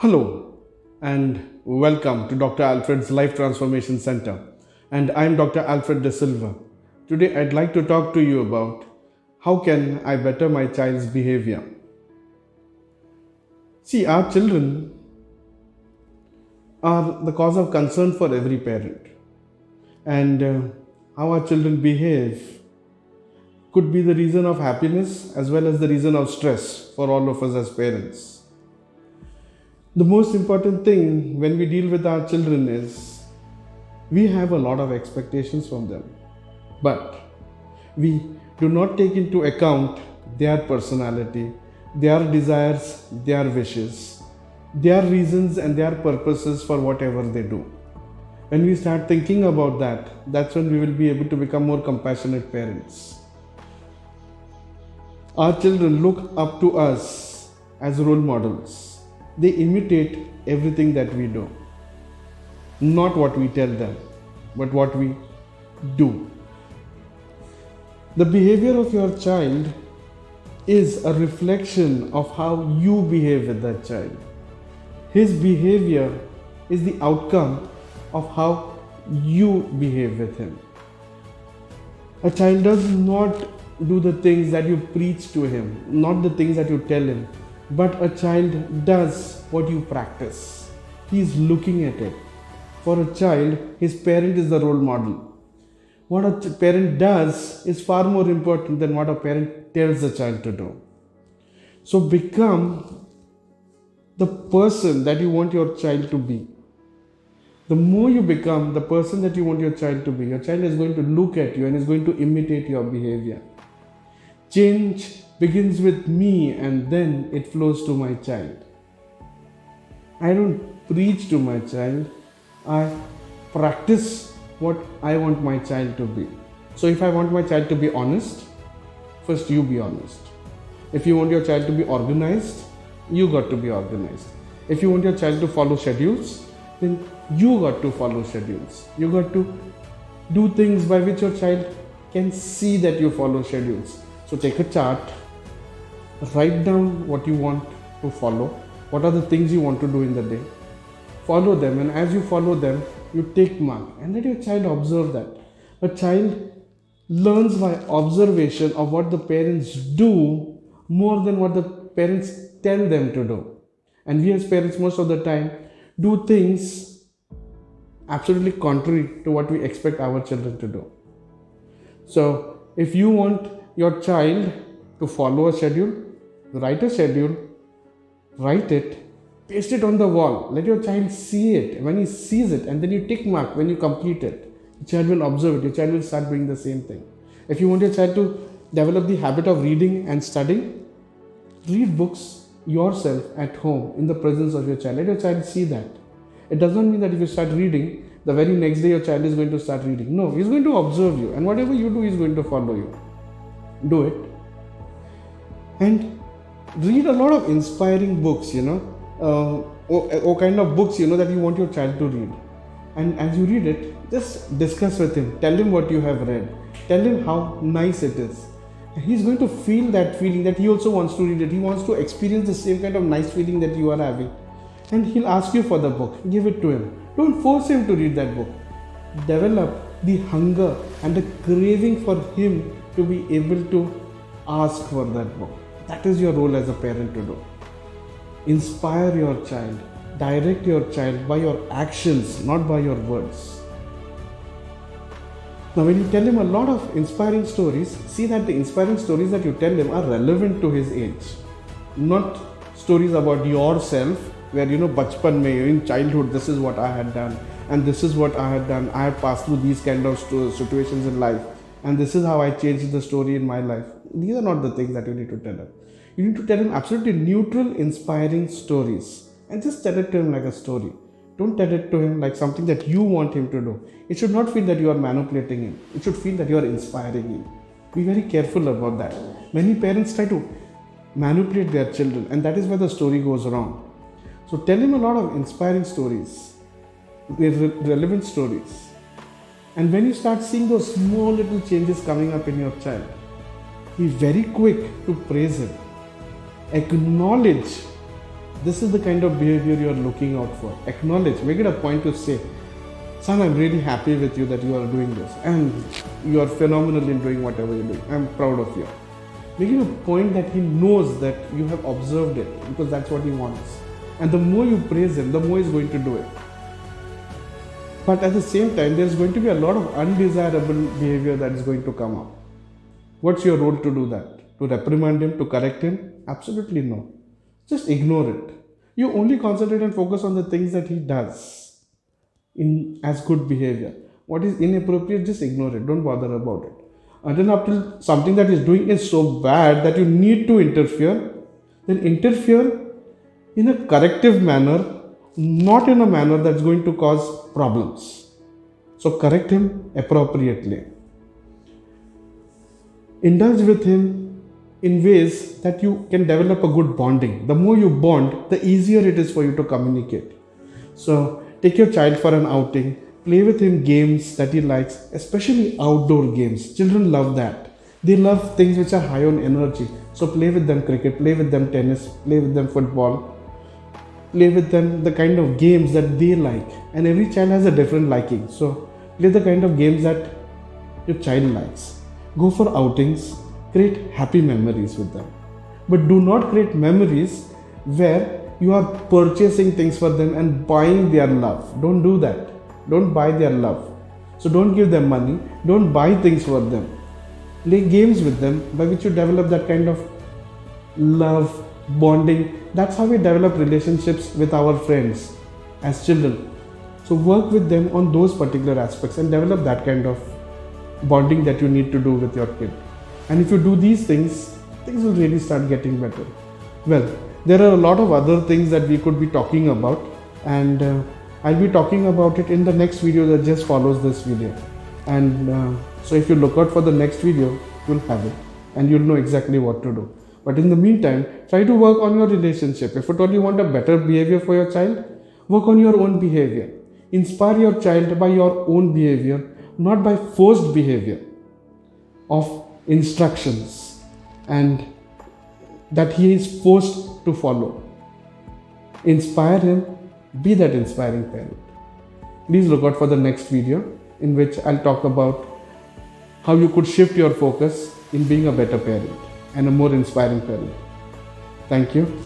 Hello and welcome to Dr. Alfred's Life Transformation Center. And I'm Dr. Alfred De Silva. Today I'd like to talk to you about how can I better my child's behavior. See, our children are the cause of concern for every parent. And how our children behave could be the reason of happiness as well as the reason of stress for all of us as parents. The most important thing when we deal with our children is we have a lot of expectations from them, but we do not take into account their personality, their desires, their wishes, their reasons, and their purposes for whatever they do. When we start thinking about that, that's when we will be able to become more compassionate parents. Our children look up to us as role models. They imitate everything that we do. Not what we tell them, but what we do. The behavior of your child is a reflection of how you behave with that child. His behavior is the outcome of how you behave with him. A child does not do the things that you preach to him, not the things that you tell him. But a child does what you practice. He is looking at it. For a child, his parent is the role model. What a parent does is far more important than what a parent tells the child to do. So become the person that you want your child to be. The more you become the person that you want your child to be, your child is going to look at you and is going to imitate your behavior. Change begins with me and then it flows to my child. I don't preach to my child, I practice what I want my child to be. So if I want my child to be honest, first you be honest. If you want your child to be organized, you got to be organized. If you want your child to follow schedules, then you got to follow schedules. You got to do things by which your child can see that you follow schedules. So take a chart, write down what you want to follow, what are the things you want to do in the day. Follow them, and as you follow them, you take mark and let your child observe that. A child learns by observation of what the parents do more than what the parents tell them to do. And we as parents most of the time do things absolutely contrary to what we expect our children to do. So if you want your child to follow a schedule, write a schedule, write it, paste it on the wall, let your child see it. When he sees it, and then you tick mark when you complete it, your child will observe it, your child will start doing the same thing. If you want your child to develop the habit of reading and studying, read books yourself at home in the presence of your child. Let your child see that. It does not mean that if you start reading, the very next day your child is going to start reading. No, he's going to observe you, and whatever you do, he's going to follow you. Do it. And read a lot of inspiring books, or kind of books, that you want your child to read. And as you read it, just discuss with him. Tell him what you have read. Tell him how nice it is. And he's going to feel that feeling that he also wants to read it. He wants to experience the same kind of nice feeling that you are having. And he'll ask you for the book. Give it to him. Don't force him to read that book. Develop the hunger and the craving for him to be able to ask for that book. That is your role as a parent to do. Inspire your child, direct your child by your actions, not by your words. Now, when you tell him a lot of inspiring stories, see that the inspiring stories that you tell him are relevant to his age. Not stories about yourself, where bachpan mein, in childhood, this is what I had done, and this is what I had done. I have passed through these kind of situations in life, and this is how I changed the story in my life. These are not the things that you need to tell him. You need to tell him absolutely neutral, inspiring stories, and just tell it to him like a story. Don't tell it to him like something that you want him to do. It should not feel that you are manipulating him. It should feel that you are inspiring him. Be very careful about that. Many parents try to manipulate their children, and that is where the story goes wrong. So tell him a lot of inspiring stories, relevant stories. And when you start seeing those small little changes coming up in your child, be very quick to praise him. Acknowledge This is the kind of behavior you are looking out for. Acknowledge, make it a point to say, son, I'm really happy with you that you are doing this and you are phenomenal in doing whatever you're doing. I'm proud of you. Make it a point that he knows that you have observed it, because that's what he wants. And the more you praise him, the more he's going to do it. But at the same time, there's going to be a lot of undesirable behavior that is going to come up. What's your role to do that? To reprimand him, to correct him? Absolutely no. Just ignore it. You only concentrate and focus on the things that he does as good behavior. What is inappropriate, just ignore it. Don't bother about it. Until something that he's doing is so bad that you need to interfere, then interfere in a corrective manner, not in a manner that's going to cause problems. So correct him appropriately. Indulge with him in ways that you can develop a good bonding. The more you bond, the easier it is for you to communicate. So take your child for an outing, play with him games that he likes, especially outdoor games. Children love that. They love things which are high on energy. So play with them cricket, play with them tennis, play with them football, play with them the kind of games that they like. And every child has a different liking. So play the kind of games that your child likes. Go for outings, create happy memories with them. But do not create memories where you are purchasing things for them and buying their love. Don't do that. Don't buy their love. So don't give them money. Don't buy things for them. Play games with them by which you develop that kind of love, bonding. That's how we develop relationships with our friends as children. So work with them on those particular aspects and develop that kind of bonding that you need to do with your kid. And if you do these things, things will really start getting better. Well, there are a lot of other things that we could be talking about, and I'll be talking about it in the next video that just follows this video. And so if you look out for the next video, you'll have it and you'll know exactly what to do. But in the meantime, try to work on your relationship. If at all you want a better behavior for your child, work on your own behavior. Inspire your child by your own behavior, not by forced behavior of instructions and that he is forced to follow. Inspire him, be that inspiring parent. Please look out for the next video in which I'll talk about how you could shift your focus in being a better parent and a more inspiring parent. Thank you.